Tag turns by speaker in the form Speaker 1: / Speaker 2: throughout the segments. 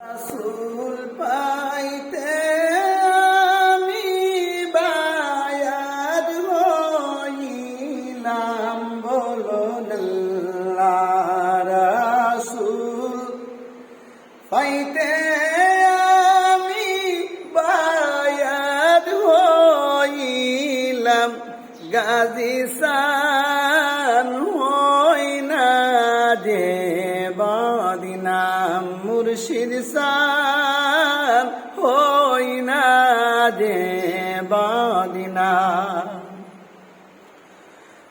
Speaker 1: রাসূল পাইতে আমি বায়াত হইলাম, বলুন আল্লাহ। রাসূল পাইতে আমি বায়াত হইলাম, গাজী সান হই না যে বদনাম, মুর্শিদ সান হই না যে বদনাম।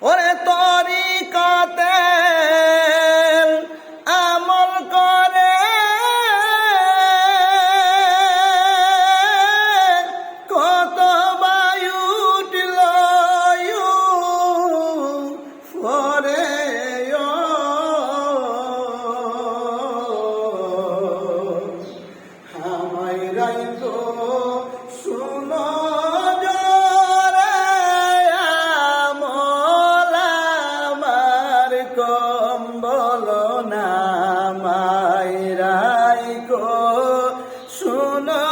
Speaker 1: ওরে তরিকতে আমল করে কত বায়ু উঠল পরে আমায় রাইতো শুনো জরে আমল আমার কম, বলো না আমায় রাইতো শুনো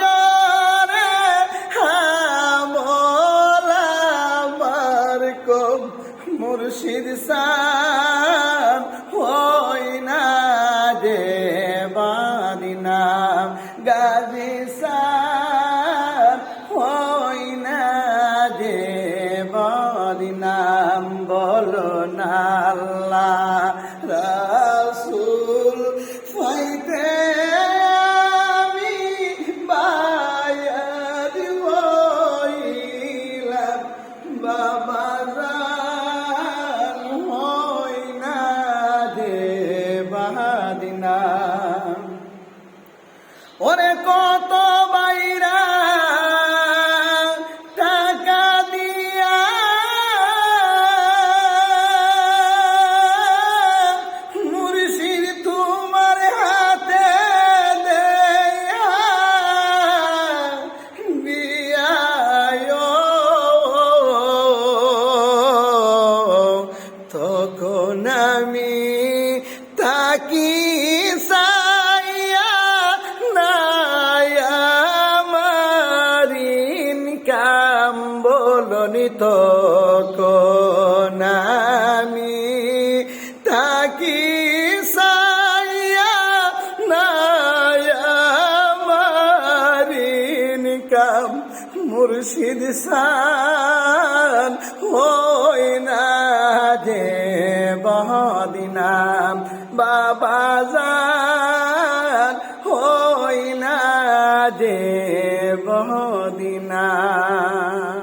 Speaker 1: জরে আমল আমার কম, মুর্শিদ সান হই না যে বদনাম, গাজী সান হই না যে বদনাম, বলো না আল্লাহ। রাসূল পাইতে আমি বায়াত হইলাম, বাবা জান হই না যে বদনাম। ওরে কত বাইরা টাকা দিয়া মুর্শিদ তোমার হাতে দেয়া দিয়ায়, তখন আমি তাকি কাম, বলনি তখন আমি তাকি সাইয়া নাই আমারিন কাম, মুর্শিদ সান হই না যে বদনাম, বাবা জান হই না যে বদনাম।